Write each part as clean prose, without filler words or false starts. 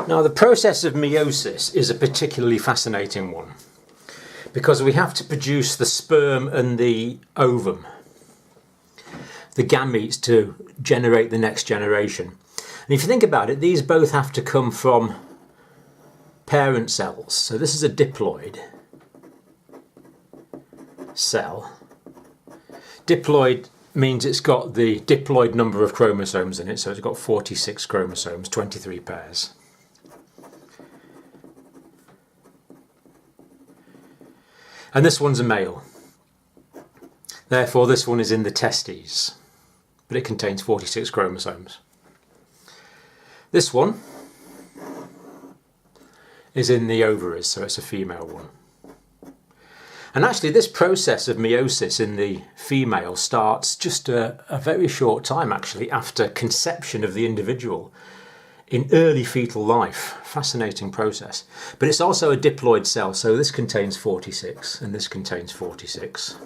Now, the process of meiosis is a particularly fascinating one because we have to produce the sperm and the ovum, the gametes, to generate the next generation. And if you think about it, these both have to come from parent cells. So this is a diploid cell. Diploid means it's got the diploid number of chromosomes in it, so it's got 46 chromosomes, 23 pairs. And this one's a male. Therefore, this one is in the testes, but it contains 46 chromosomes. This one is in the ovaries, so it's a female one. And actually, this process of meiosis in the female starts just a very short time, actually, after conception of the individual in early fetal life. Fascinating process. But it's also a diploid cell, so this contains 46 and this contains 46.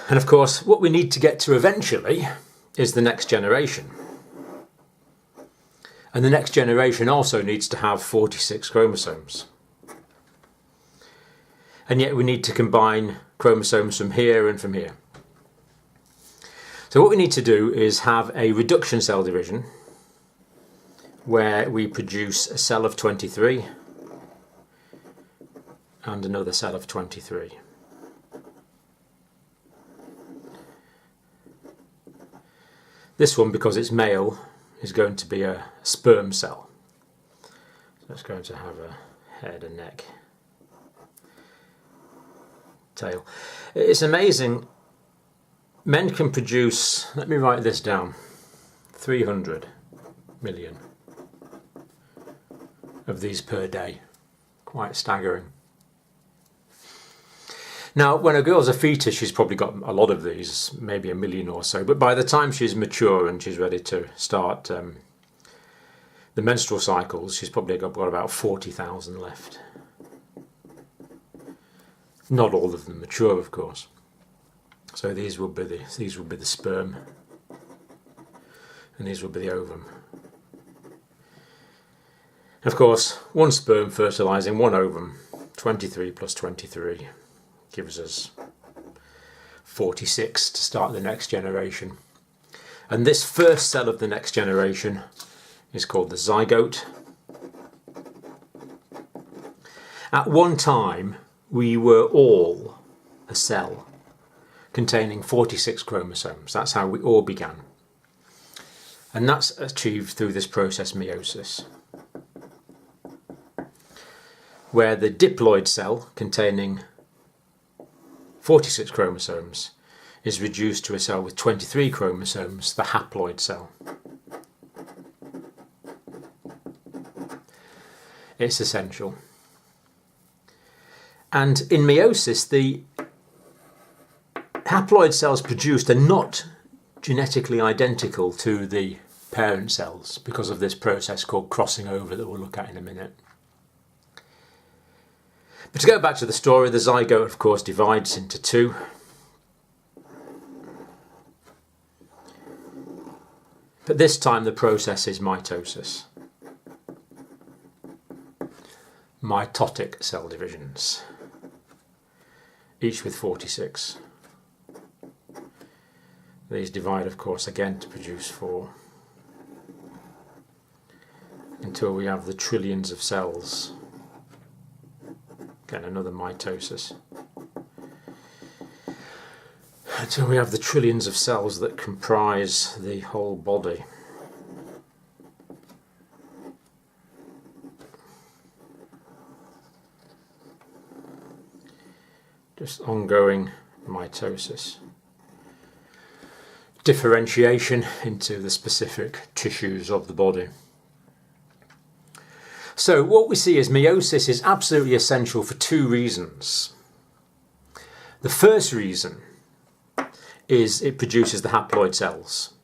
And of course, what we need to get to eventually is the next generation. And the next generation also needs to have 46 chromosomes. And yet we need to combine chromosomes from here and from here. So what we need to do is have a reduction cell division where we produce a cell of 23 and another cell of 23. This one, because it's male, is going to be a sperm cell. So it's going to have a head and neck, tail. It's amazing. Men can produce, let me write this down, 300 million of these per day. Quite staggering. Now, when a girl's a fetus, she's probably got a lot of these, maybe a million or so, but by the time she's mature and she's ready to start the menstrual cycles, she's probably got about 40,000 left. Not all of them mature, of course. So these will be the sperm, and these will be the ovum. Of course, one sperm fertilising one ovum, 23 plus 23, gives us 46 to start the next generation. And this first cell of the next generation is called the zygote. At one time, we were all a cell containing 46 chromosomes. That's how we all began. And that's achieved through this process, meiosis, where the diploid cell containing 46 chromosomes is reduced to a cell with 23 chromosomes, the haploid cell. It's essential. And in meiosis, the haploid cells produced are not genetically identical to the parent cells because of this process called crossing over that we'll look at in a minute. But to go back to the story, the zygote, of course, divides into two. But this time the process is mitosis. Mitotic cell divisions, each with 46. These divide, of course, again to produce 4, until we have the trillions of cells. Again, another mitosis. Until we have the trillions of cells that comprise the whole body. Just ongoing mitosis. Differentiation into the specific tissues of the body. So what we see is meiosis is absolutely essential for two reasons. The first reason is it produces the haploid cells,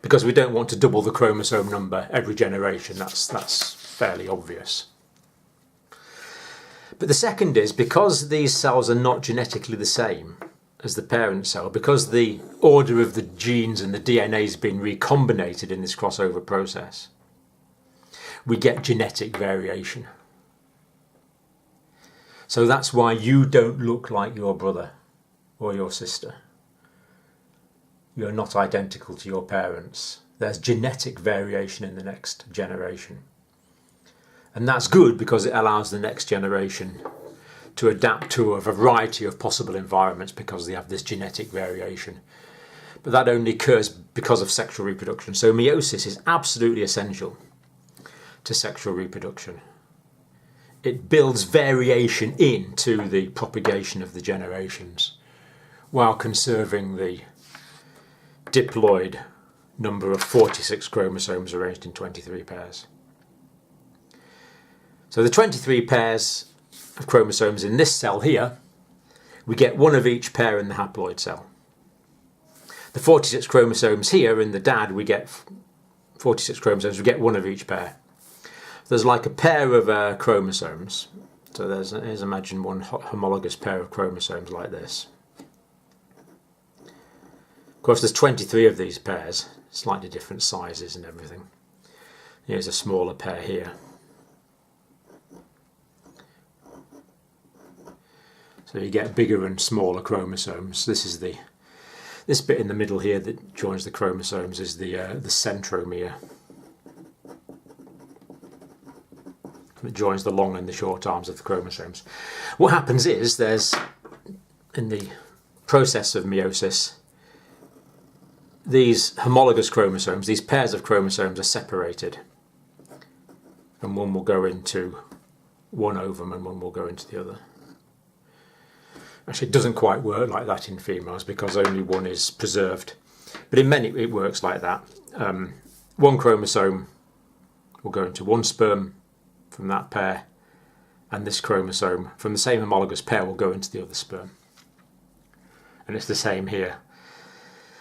because we don't want to double the chromosome number every generation. That's fairly obvious. But the second is because these cells are not genetically the same as the parent cell, because the order of the genes and the DNA has been recombinated in this crossover process, we get genetic variation. So that's why you don't look like your brother or your sister. You're not identical to your parents. There's genetic variation in the next generation. And that's good because it allows the next generation to adapt to a variety of possible environments because they have this genetic variation. But that only occurs because of sexual reproduction. So meiosis is absolutely essential to sexual reproduction. It builds variation into the propagation of the generations while conserving the diploid number of 46 chromosomes arranged in 23 pairs. So the 23 pairs of chromosomes in this cell here, we get one of each pair in the haploid cell. The 46 chromosomes here in the dad, we get 46 chromosomes, we get one of each pair. There's like a pair of chromosomes. So here's imagine one homologous pair of chromosomes like this. Of course, there's 23 of these pairs, slightly different sizes and everything. Here's a smaller pair here. So you get bigger and smaller chromosomes. This bit in the middle here that joins the chromosomes is the centromere. It joins the long and the short arms of the chromosomes. What happens is there's, in the process of meiosis, these homologous chromosomes, these pairs of chromosomes are separated. And one will go into one ovum and one will go into the other. Actually, it doesn't quite work like that in females because only one is preserved. But in many, it works like that. One chromosome will go into one sperm from that pair, and this chromosome from the same homologous pair will go into the other sperm. And it's the same here.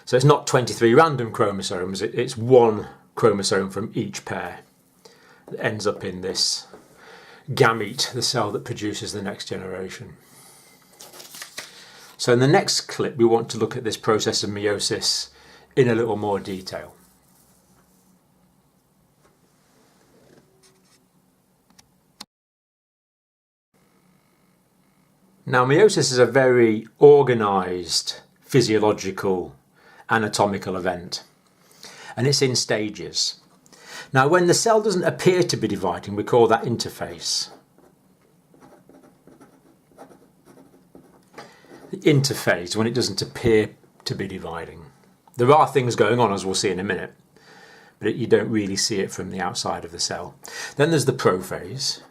So it's not 23 random chromosomes, it's one chromosome from each pair that ends up in this gamete, the cell that produces the next generation. So in the next clip, we want to look at this process of meiosis in a little more detail. Now, meiosis is a very organised physiological anatomical event, and it's in stages. Now, when the cell doesn't appear to be dividing, we call that interphase. The interphase, when it doesn't appear to be dividing. There are things going on, as we'll see in a minute, but you don't really see it from the outside of the cell. Then there's the prophase.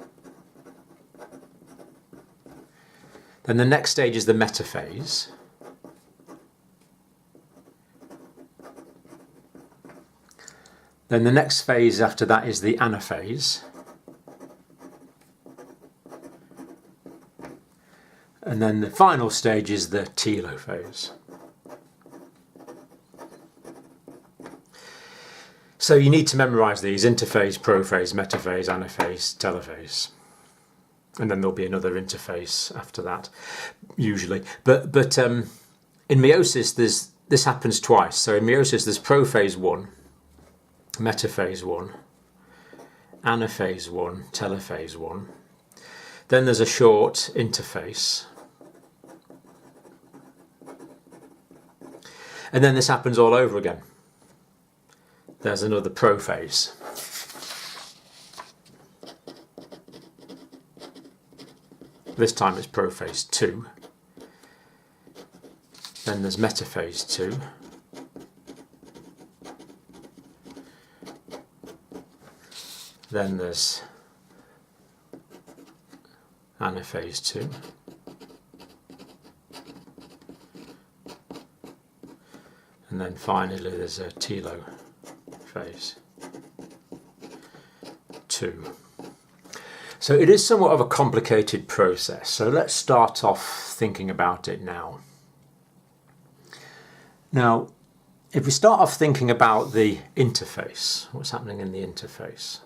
Then the next stage is the metaphase. Then the next phase after that is the anaphase. And then the final stage is the telophase. So you need to memorise these: interphase, prophase, metaphase, anaphase, telophase. And then there'll be another interface after that, usually. But in meiosis, this happens twice. So in meiosis, there's prophase I, metaphase I, anaphase I, telophase I. Then there's a short interface. And then this happens all over again. There's another prophase. This time it's Prophase II. Then there's Metaphase II. Then there's Anaphase II. And then finally there's a Telophase II. So it is somewhat of a complicated process. So let's start off thinking about it now. Now, if we start off thinking about the interface, what's happening in the interface?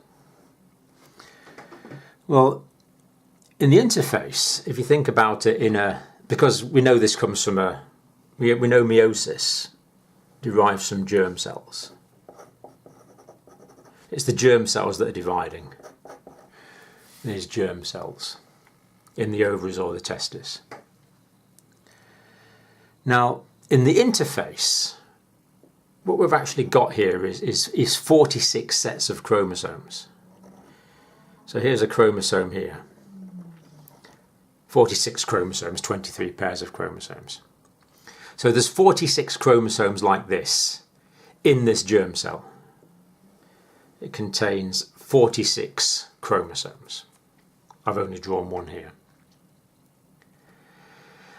Well, in the interface, if you think about it because we know this comes from we know meiosis derives from germ cells. It's the germ cells that are dividing. These germ cells in the ovaries or the testis. Now, in the interphase, what we've actually got here is 46 sets of chromosomes. So here's a chromosome here. 46 chromosomes, 23 pairs of chromosomes. So there's 46 chromosomes like this in this germ cell. It contains 46 chromosomes. I've only drawn one here.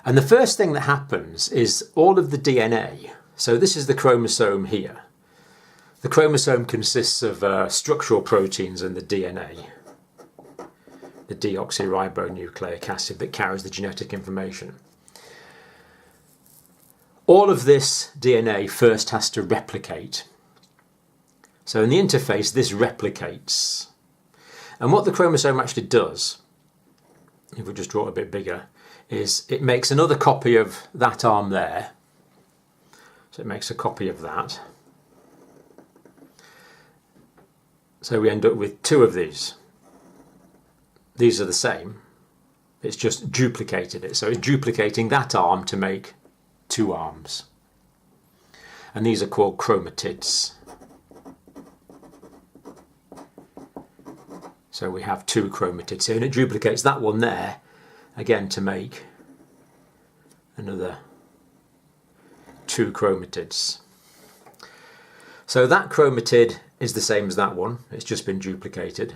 And the first thing that happens is all of the DNA. So this is the chromosome here. The chromosome consists of structural proteins and the DNA, the deoxyribonucleic acid that carries the genetic information. All of this DNA first has to replicate. So in the interphase, this replicates. And what the chromosome actually does, if we just draw it a bit bigger, is it makes another copy of that arm there. So it makes a copy of that. So we end up with two of these. These are the same. It's just duplicated it. So it's duplicating that arm to make two arms. And these are called chromatids. So we have two chromatids here, and it duplicates that one there, again to make another two chromatids. So that chromatid is the same as that one, it's just been duplicated.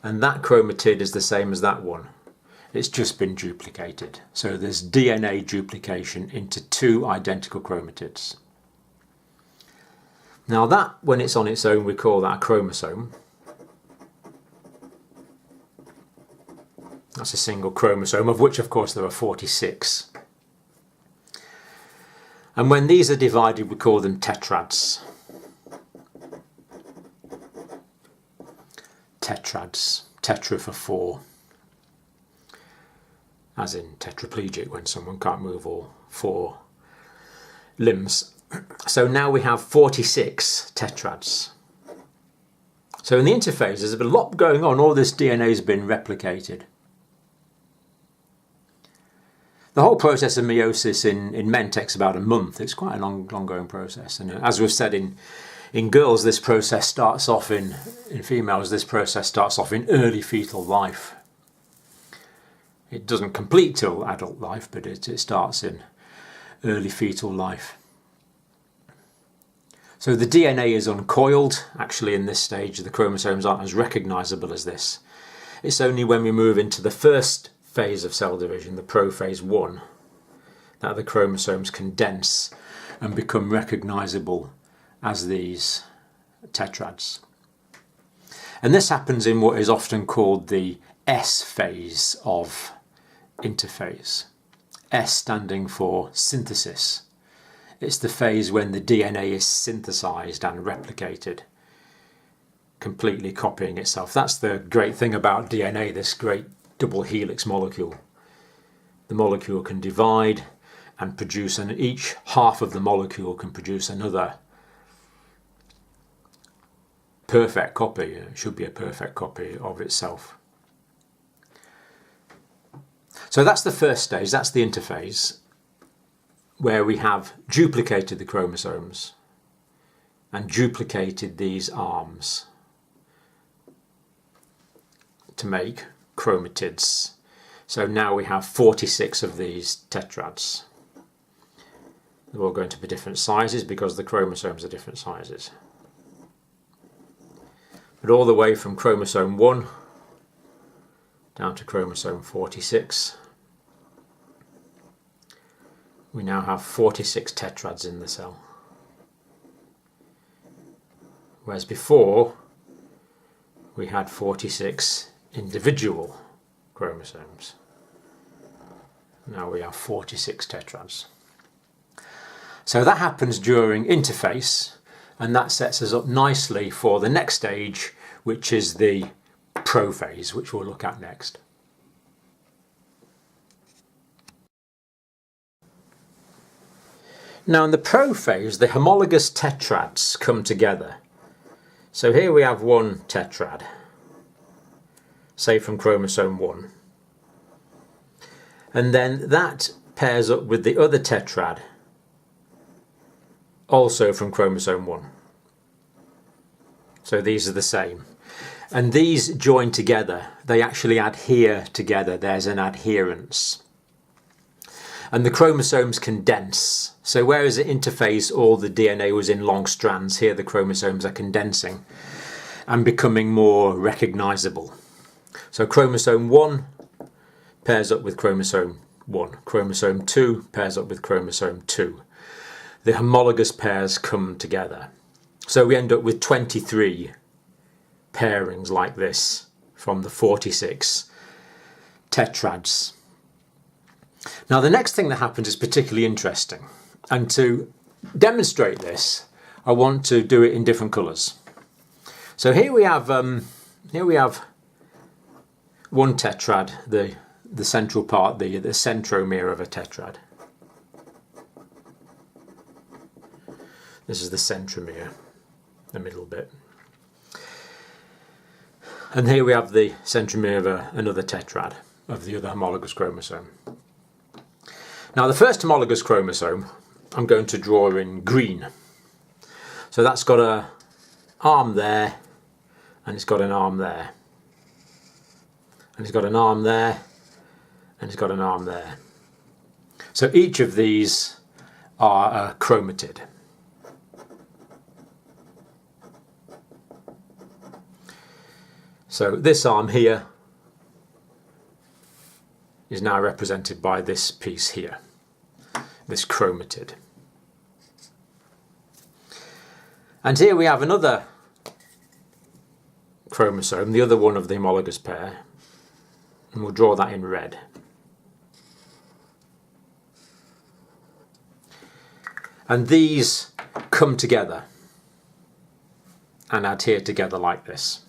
And that chromatid is the same as that one, it's just been duplicated. So there's DNA duplication into two identical chromatids. Now that, when it's on its own, we call that a chromosome. That's a single chromosome, of which of course there are 46. And when these are divided, we call them tetrads. Tetrads, tetra for four. As in tetraplegic, when someone can't move all four limbs. So now we have 46 tetrads. So in the interphase, there's a lot going on. All this DNA has been replicated. The whole process of meiosis in men takes about a month. It's quite an ongoing process. And as we've said, in girls, this process starts off in females, this process starts off in early fetal life. It doesn't complete till adult life, but it starts in early fetal life. So the DNA is uncoiled. Actually, in this stage, the chromosomes aren't as recognisable as this. It's only when we move into the first phase of cell division, the Prophase I, that the chromosomes condense and become recognisable as these tetrads. And this happens in what is often called the S phase of interphase. S standing for synthesis. It's the phase when the DNA is synthesized and replicated, completely copying itself. That's the great thing about DNA, this great double helix molecule. The molecule can divide and produce, and each half of the molecule can produce another perfect copy. It should be a perfect copy of itself. So that's the first stage, that's the interphase, where we have duplicated the chromosomes and duplicated these arms to make chromatids. So now we have 46 of these tetrads. They're all going to be different sizes because the chromosomes are different sizes. But all the way from chromosome 1 down to chromosome 46, we now have 46 tetrads in the cell. Whereas before, we had 46 individual chromosomes. Now we have 46 tetrads. So that happens during interphase, and that sets us up nicely for the next stage, which is the prophase, which we'll look at next. Now in the prophase, the homologous tetrads come together So here we have one tetrad, say from chromosome 1. And then that pairs up with the other tetrad, also from chromosome 1. So these are the same. And these join together, they actually adhere together, there's an adherence. And the chromosomes condense. So whereas at interphase all the DNA was in long strands, here the chromosomes are condensing and becoming more recognisable. So chromosome 1 pairs up with chromosome 1. Chromosome 2 pairs up with chromosome 2. The homologous pairs come together. So we end up with 23 pairings like this from the 46 tetrads. Now the next thing that happens is particularly interesting, and to demonstrate this I want to do it in different colours. So here we have one tetrad, the central part, the centromere of a tetrad. This is the centromere, the middle bit. And here we have the centromere of another tetrad, of the other homologous chromosome. Now the first homologous chromosome I'm going to draw in green. So that's got an arm there, and it's got an arm there. And it's got an arm there, and it's got an arm there. So each of these are a chromatid. So this arm here is now represented by this piece here, this chromatid. And here we have another chromosome, the other one of the homologous pair, and we'll draw that in red. And these come together and adhere together like this.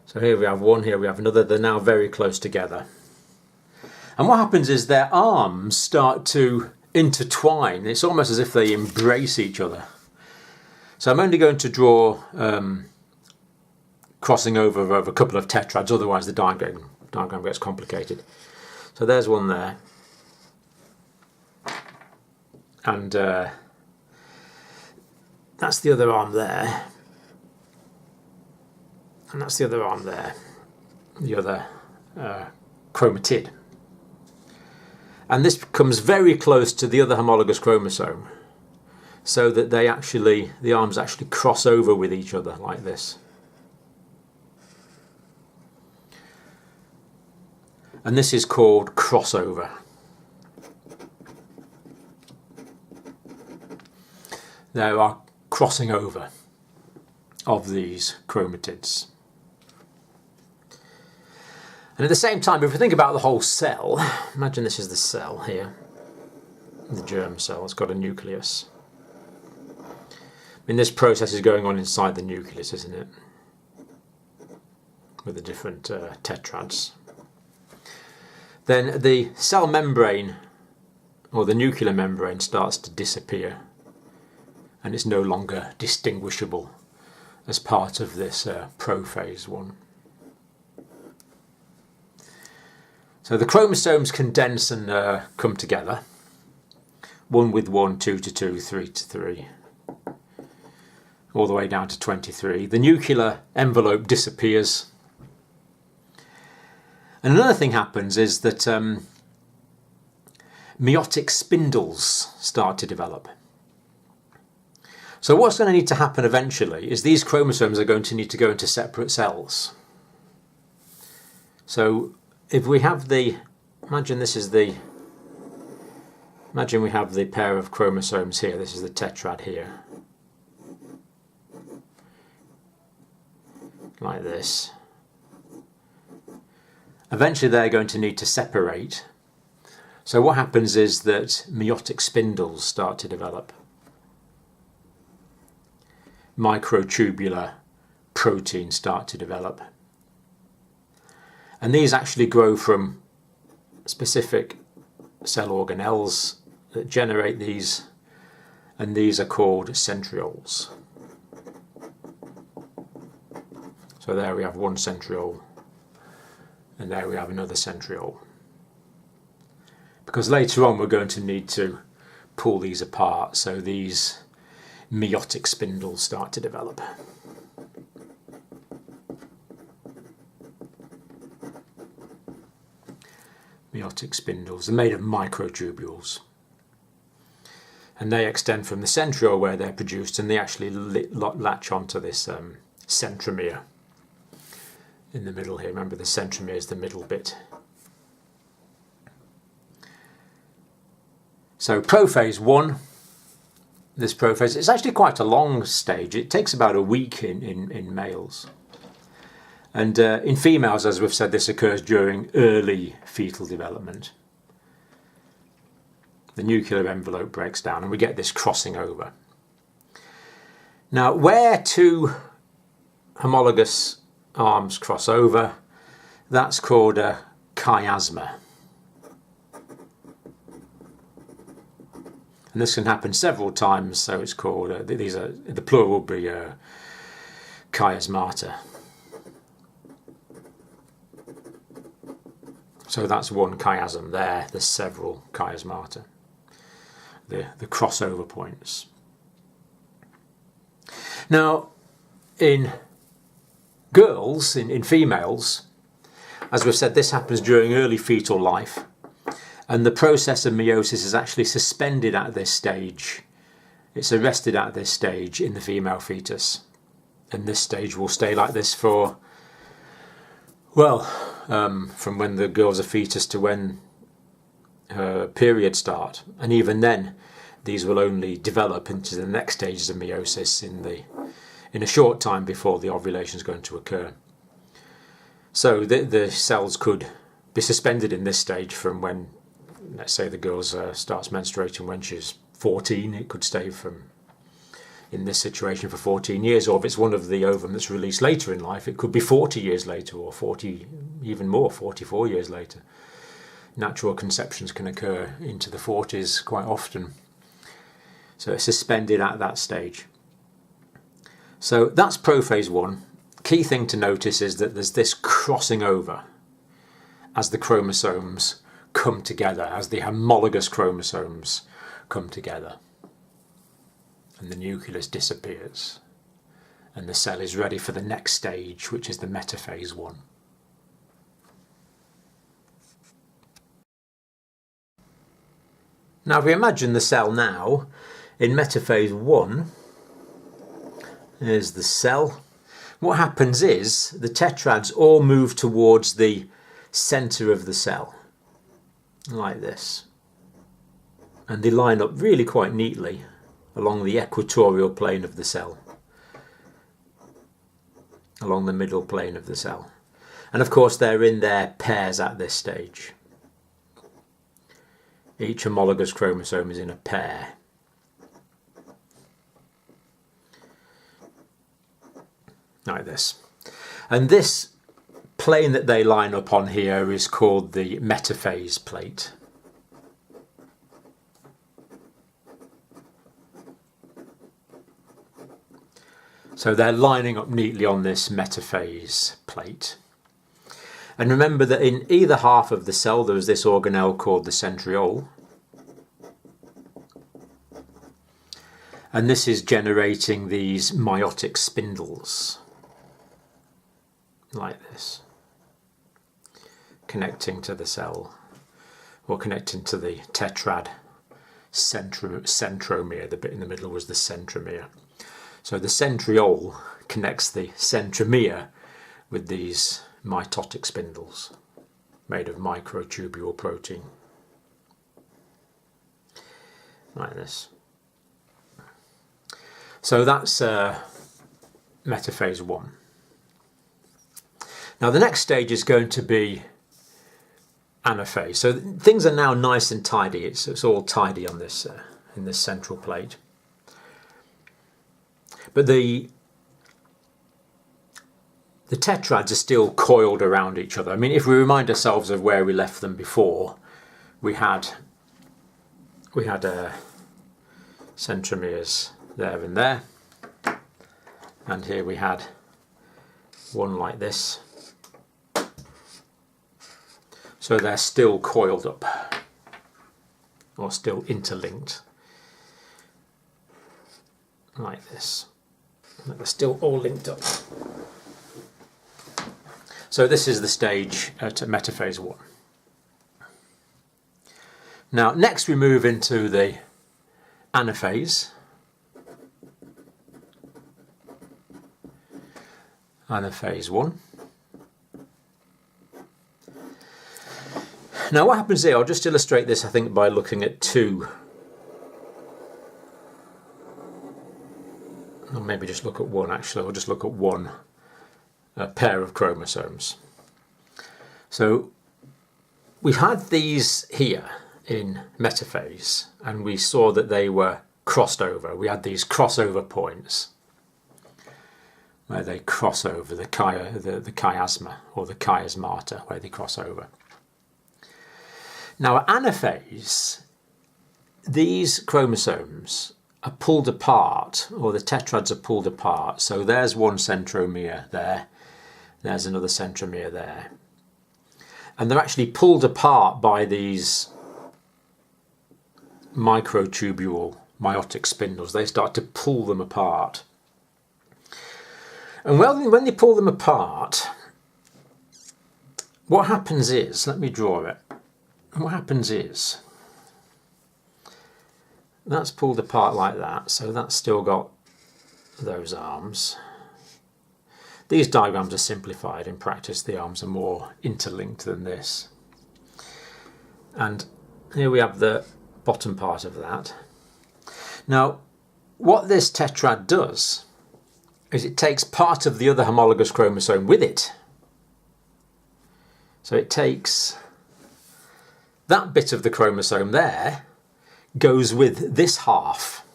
So here we have one, here we have another, they're now very close together. And what happens is their arms start to intertwine. It's almost as if they embrace each other. So I'm only going to draw crossing over of a couple of tetrads, otherwise the diagram gets complicated. So there's one there. And that's the other arm there. And that's the other arm there, the other chromatid. And this comes very close to the other homologous chromosome, so that the arms actually cross over with each other like this. And this is called crossover. There are crossing over of these chromatids. And at the same time, if we think about the whole cell, imagine this is the cell here, the germ cell, it's got a nucleus. I mean, this process is going on inside the nucleus, isn't it? With the different tetrads. Then the cell membrane, or the nuclear membrane, starts to disappear, and it's no longer distinguishable as part of this prophase I. So the chromosomes condense and come together, 1 with 1, 2 to 2, 3 to 3, all the way down to 23. The nuclear envelope disappears. And another thing happens is that meiotic spindles start to develop. So what's going to need to happen eventually is these chromosomes are going to need to go into separate cells. So if we have imagine we have the pair of chromosomes here, this is the tetrad here, like this. Eventually they're going to need to separate. So what happens is that meiotic spindles start to develop. Microtubular proteins start to develop. And these actually grow from specific cell organelles that generate these, and these are called centrioles. So there we have one centriole, and there we have another centriole. Because later on we're going to need to pull these apart, so these meiotic spindles start to develop. Meiotic spindles are made of microtubules, and they extend from the centriole where they're produced, and they actually latch onto this centromere in the middle here. Remember, the centromere is the middle bit. So prophase I, this prophase, it's actually quite a long stage. It takes about a week in males. And in females, as we've said, this occurs during early fetal development. The nuclear envelope breaks down and we get this crossing over. Now, where two homologous arms cross over, that's called a chiasma. And this can happen several times, so it's called, these are, the plural will be chiasmata. So that's one chiasm there, there's several chiasmata, the crossover points. Now, in girls, in females, as we've said, this happens during early fetal life, and the process of meiosis is actually suspended at this stage. It's arrested at this stage in the female fetus, and this stage will stay like this for, well, from when the girl's a fetus to when her periods start, and even then these will only develop into the next stages of meiosis in a short time before the ovulation is going to occur. So the cells could be suspended in this stage from when, let's say, the girl starts menstruating when she's 14. It could stay in this situation for 14 years, or if it's one of the ovum that's released later in life, it could be 40 years later, or 40, even more, 44 years later. Natural conceptions can occur into the 40s quite often. So it's suspended at that stage. So that's prophase I. Key thing to notice is that there's this crossing over as the chromosomes come together, as the homologous chromosomes come together. And the nucleus disappears. And the cell is ready for the next stage, which is the metaphase I. Now, if we imagine the cell now, in metaphase I, there's the cell. What happens is the tetrads all move towards the centre of the cell, like this. And they line up really quite neatly along the equatorial plane of the cell, along the middle plane of the cell. And of course they're in their pairs at this stage. Each homologous chromosome is in a pair. Like this. And this plane that they line up on here is called the metaphase plate. So they're lining up neatly on this metaphase plate. And remember that in either half of the cell there is this organelle called the centriole. And this is generating these meiotic spindles, like this, connecting to the cell, or connecting to the tetrad centromere. The bit in the middle was the centromere. So the centriole connects the centromere with these mitotic spindles made of microtubule protein, like this. So that's metaphase I. Now the next stage is going to be anaphase. So things are now nice and tidy. It's all tidy on this in this central plate. But the tetrads are still coiled around each other. I mean, if we remind ourselves of where we left them before, we had centromeres there and there, and here we had one like this. So they're still coiled up, or still interlinked, like this. They're still all linked up. So this is the stage at Metaphase I. Now next we move into the Anaphase. Anaphase I. Now what happens here, I'll just illustrate this I think by looking at two, or maybe just look at one actually, I'll just look at one pair of chromosomes. So we've had these here in metaphase and we saw that they were crossed over. We had these crossover points where they cross over, the chiasma or the chiasmata, where they cross over. Now at anaphase, these chromosomes are pulled apart, or the tetrads are pulled apart. So there's one centromere there, there's another centromere there. And they're actually pulled apart by these microtubule meiotic spindles. They start to pull them apart. And when they pull them apart, what happens is, let me draw it. What happens is, that's pulled apart like that, so that's still got those arms. These diagrams are simplified. In practice, the arms are more interlinked than this. And here we have the bottom part of that. Now, what this tetrad does is it takes part of the other homologous chromosome with it. So it takes that bit of the chromosome there, goes with this half.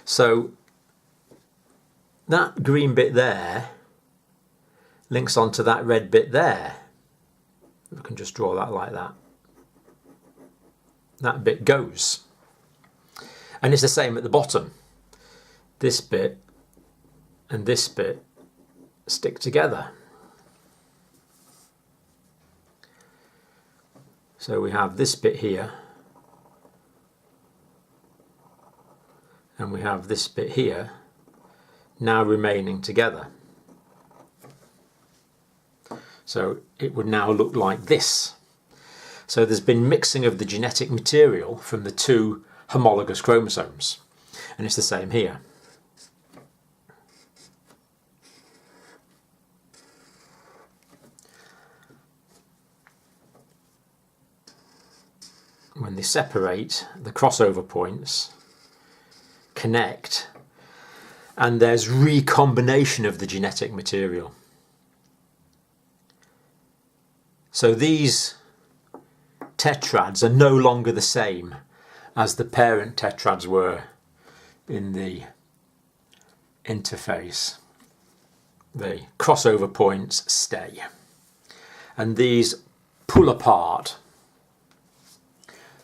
So that green bit there links onto that red bit there. I can just draw that like that. That bit goes. And it's the same at the bottom. This bit and this bit stick together. So we have this bit here, and we have this bit here, now remaining together. So it would now look like this. So there's been mixing of the genetic material from the two homologous chromosomes, and it's the same here. When they separate, the crossover points connect and there's recombination of the genetic material. So these tetrads are no longer the same as the parent tetrads were in the interphase. The crossover points stay and these pull apart.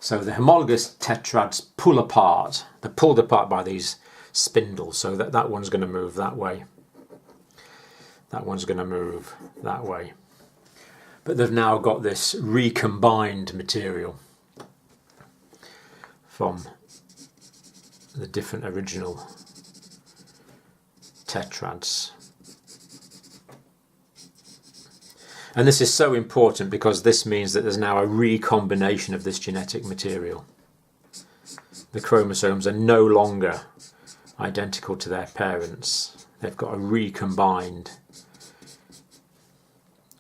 So the homologous tetrads pull apart. They're pulled apart by these spindles, so that one's going to move that way. That one's going to move that way. But they've now got this recombined material from the different original tetrads. And this is so important because this means that there's now a recombination of this genetic material. The chromosomes are no longer identical to their parents. They've got a recombined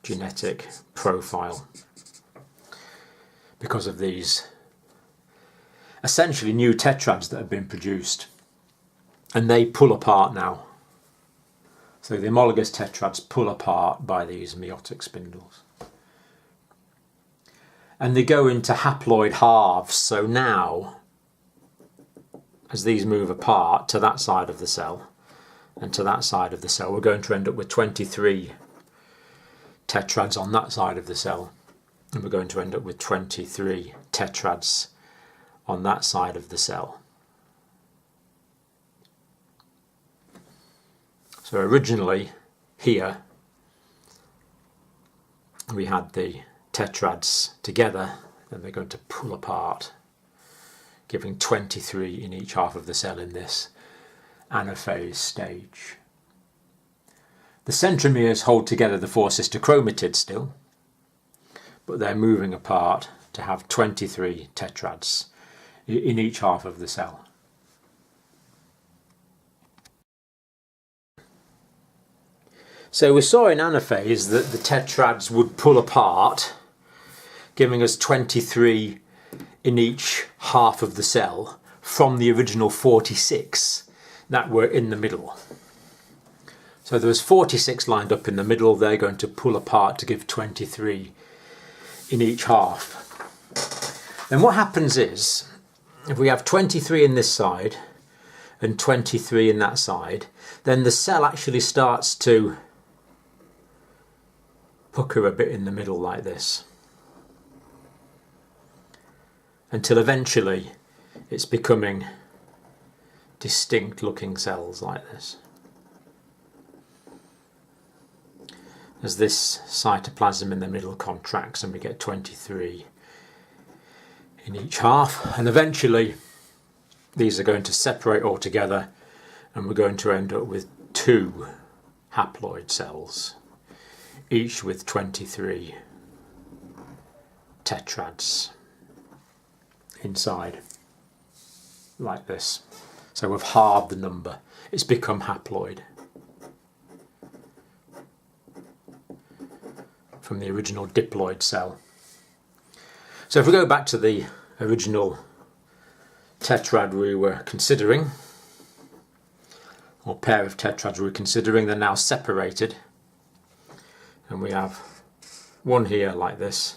genetic profile because of these essentially new tetrads that have been produced. And they pull apart now. So the homologous tetrads pull apart by these meiotic spindles. And they go into haploid halves. So now, as these move apart to that side of the cell and to that side of the cell, we're going to end up with 23 tetrads on that side of the cell. And we're going to end up with 23 tetrads on that side of the cell. So originally here we had the tetrads together, then they're going to pull apart, giving 23 in each half of the cell in this anaphase stage. The centromeres hold together the four sister chromatids still, but they're moving apart to have 23 tetrads in each half of the cell. So we saw in anaphase that the tetrads would pull apart, giving us 23 in each half of the cell from the original 46 that were in the middle. So there was 46 lined up in the middle, they're going to pull apart to give 23 in each half. Then what happens is, if we have 23 in this side and 23 in that side, then the cell actually starts to pucker a bit in the middle like this, until eventually it's becoming distinct looking cells like this. As this cytoplasm in the middle contracts and we get 23 in each half, and eventually these are going to separate altogether and we're going to end up with 2 haploid cells, each with 23 tetrads inside, like this. So we've halved the number, it's become haploid from the original diploid cell. So if we go back to the original tetrad we were considering, or pair of tetrads we were considering, they're now separated, and we have one here like this,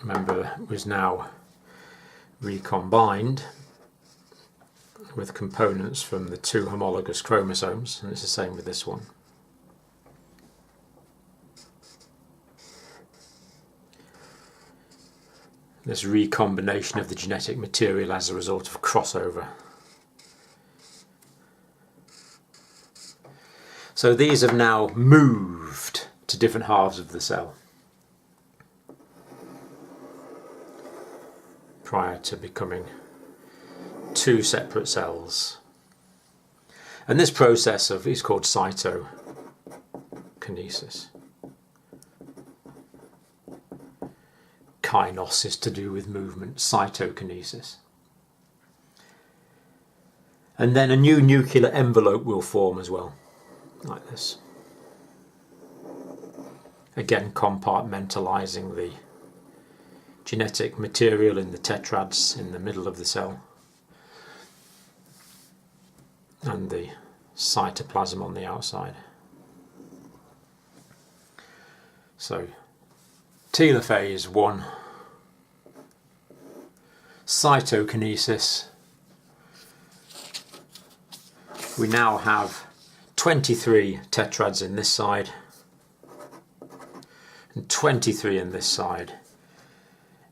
remember it was now recombined with components from the 2 homologous chromosomes, and it's the same with this one. This recombination of the genetic material as a result of crossover. So these have now moved to different halves of the cell, prior to becoming 2 separate cells. And this process is called cytokinesis. Kainos is to do with movement, cytokinesis. And then a new nuclear envelope will form as well, like this. Again, compartmentalizing the genetic material in the tetrads in the middle of the cell, and the cytoplasm on the outside. So, telophase I, cytokinesis. We now have 23 tetrads in this side and 23 in this side.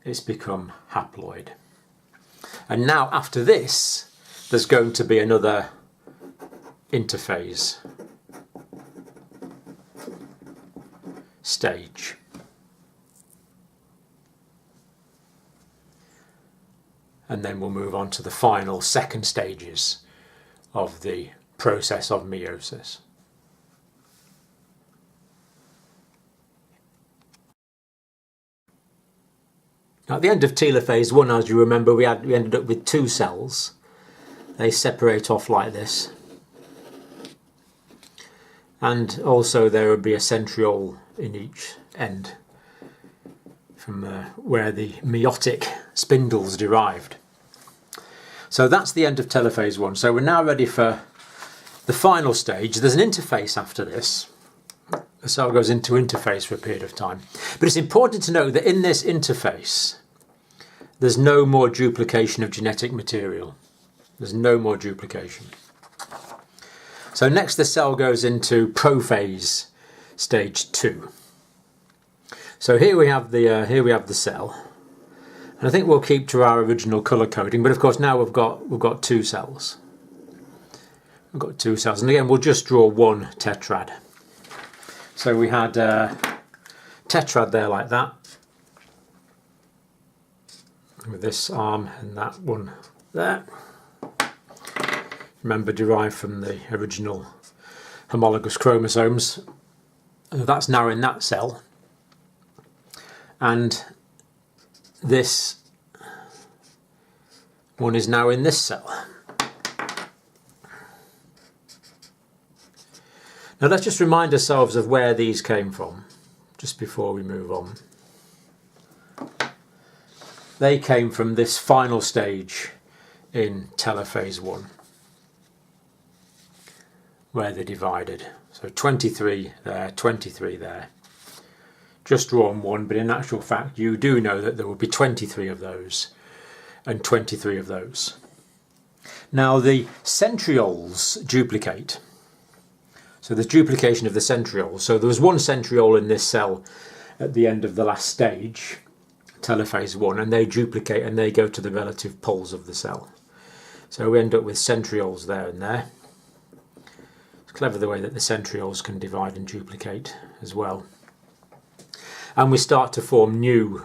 It's become haploid. And now after this, there's going to be another interphase stage. And then we'll move on to the final second stages of the process of meiosis. At the end of telophase I, as you remember, we ended up with 2 cells. They separate off like this. And also there would be a centriole in each end from where the meiotic spindles derived. So that's the end of telophase I. So we're now ready for the final stage. There's an interface after this. The cell goes into interphase for a period of time. But it's important to note that in this interphase, there's no more duplication of genetic material. There's no more duplication. So next the cell goes into prophase stage 2. So here we have the cell, And I think we'll keep to our original colour coding, but of course now we've got two cells. We've got two cells, and again we'll just draw one tetrad. So we had a tetrad there like that, with this arm and that one there. Remember, derived from the original homologous chromosomes. That's now in that cell, and this one is now in this cell. Now let's just remind ourselves of where these came from, just before we move on. They came from this final stage in Telophase I, where they divided. So 23 there, 23 there. Just drawn one, but in actual fact you do know that there will be 23 of those and 23 of those. Now the centrioles duplicate. So there's duplication of the centrioles. So there was one centriole in this cell at the end of the last stage, Telophase I, and they duplicate and they go to the relative poles of the cell. So we end up with centrioles there and there. It's clever the way that the centrioles can divide and duplicate as well. And we start to form new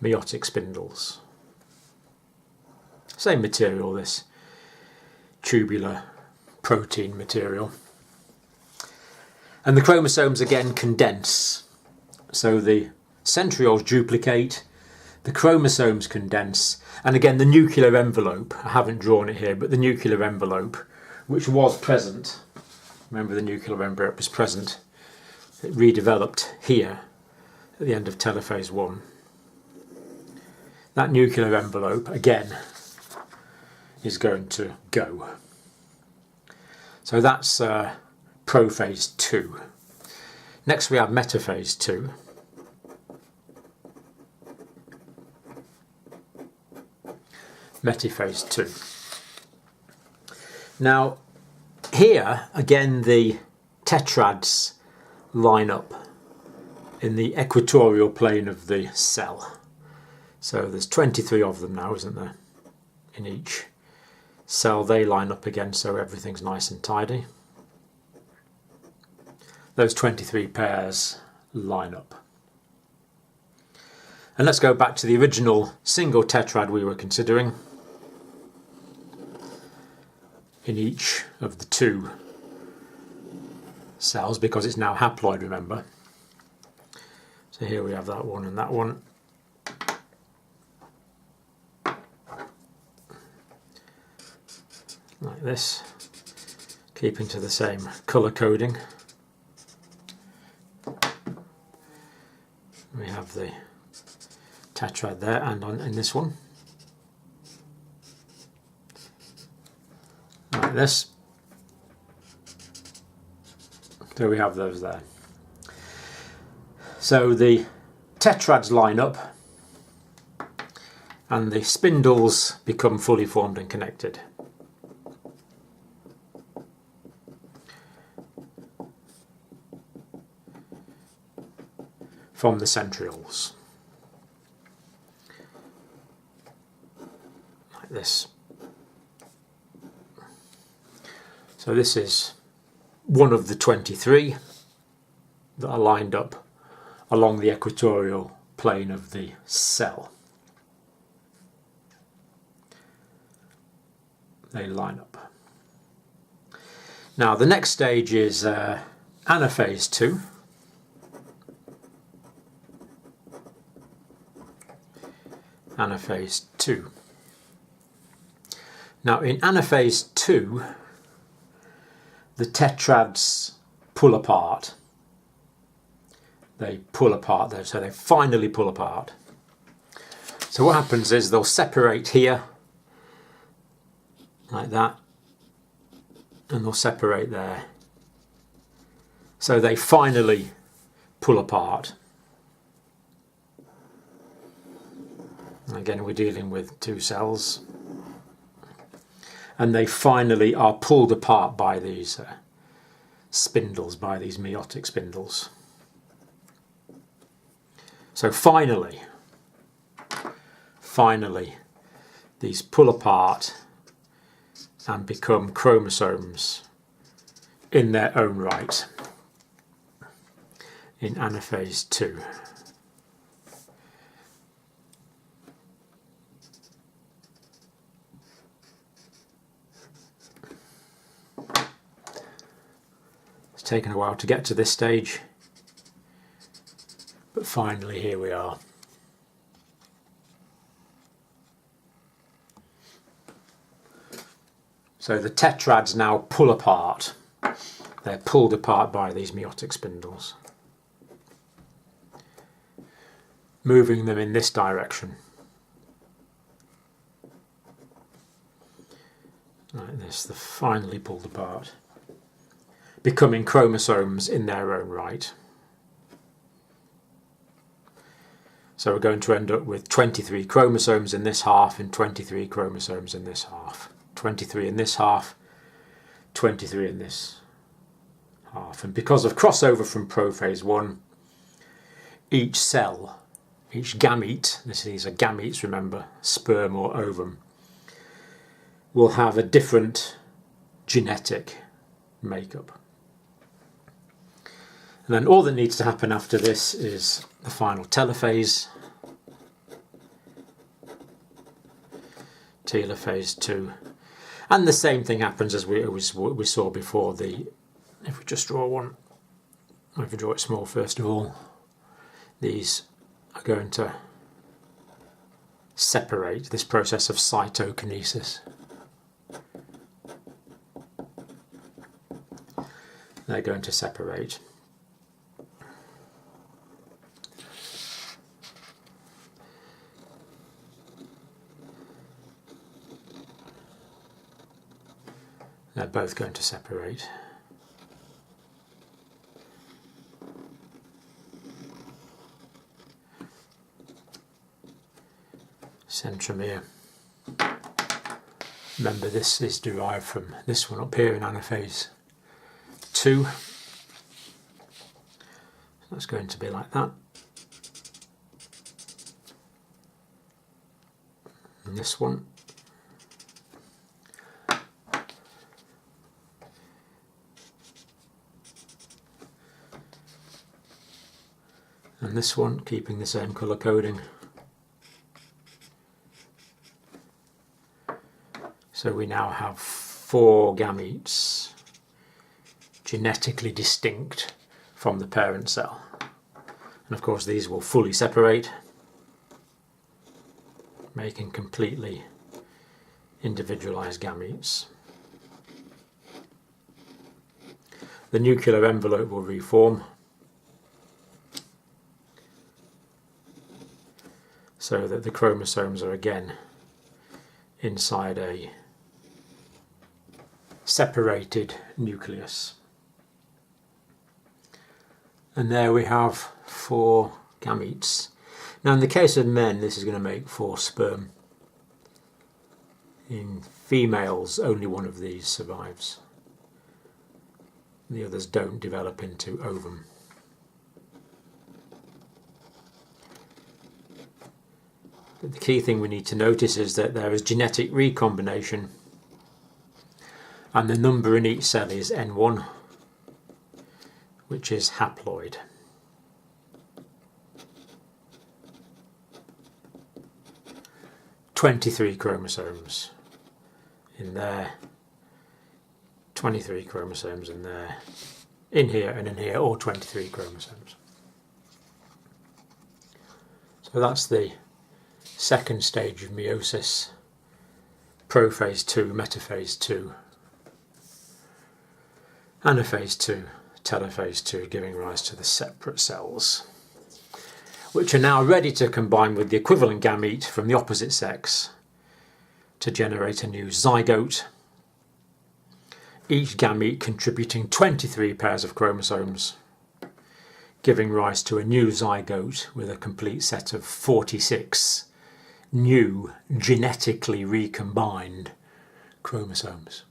meiotic spindles. Same material, this tubular protein material. And the chromosomes again condense. So the centrioles duplicate, the chromosomes condense, and again the nuclear envelope, I haven't drawn it here, but the nuclear envelope, which was present, remember the nuclear envelope was present, it redeveloped here at the end of Telophase I. That nuclear envelope again is going to go. So that's Prophase II. Next we have Metaphase II. Metaphase II. Now here again the tetrads line up in the equatorial plane of the cell. So there's 23 of them now, isn't there, in each cell. They line up again so everything's nice and tidy. Those 23 pairs line up. And let's go back to the original single tetrad we were considering in each of the two cells, because it's now haploid, remember. So here we have that one and that one. Like this, keeping to the same colour coding. We have the tetrad there and in this one. Like this. So we have those there. So the tetrads line up and the spindles become fully formed and connected. From the centrioles. Like this. So this is one of the 23 that are lined up along the equatorial plane of the cell. They line up. Now the next stage is Anaphase II. Anaphase II. Now in Anaphase II, the tetrads pull apart. They pull apart there, so they finally pull apart. So what happens is they'll separate here, like that, and they'll separate there. So they finally pull apart. Again, we're dealing with two cells. And they finally are pulled apart by these spindles, by these meiotic spindles. So finally finally these pull apart and become chromosomes in their own right in Anaphase II. It's taken a while to get to this stage, but finally here we are. So the tetrads now pull apart. They're pulled apart by these meiotic spindles, moving them in this direction. Like this, they're finally pulled apart, becoming chromosomes in their own right. So we're going to end up with 23 chromosomes in this half and 23 chromosomes in this half. 23 in this half, 23 in this half. And because of crossover from Prophase I, each cell, each gamete, these are gametes, remember, sperm or ovum, will have a different genetic makeup. And then all that needs to happen after this is the final telophase, Telophase II. And the same thing happens as we saw before. If we just draw one, if we draw it small first of all, these are going to separate, this process of cytokinesis. They're going to separate. They're both going to separate. Centromere. Remember, this is derived from this one up here in Anaphase II. That's going to be like that. And this one. And this one, keeping the same colour coding. So we now have 4 gametes genetically distinct from the parent cell. And of course these will fully separate, making completely individualised gametes. The nuclear envelope will reform, so that the chromosomes are again inside a separated nucleus. And there we have 4 gametes. Now in the case of men, this is going to make 4 sperm. In females, only one of these survives. The others don't develop into ovum. But the key thing we need to notice is that there is genetic recombination, and the number in each cell is N1, which is haploid. "23 chromosomes in there, 23 chromosomes in there, in here and in here, all 23 chromosomes. So that's the second stage of meiosis, Prophase II, Metaphase II, Anaphase II, Telophase II, giving rise to the separate cells, which are now ready to combine with the equivalent gamete from the opposite sex to generate a new zygote, each gamete contributing 23 pairs of chromosomes, giving rise to a new zygote with a complete set of 46 new genetically recombined chromosomes.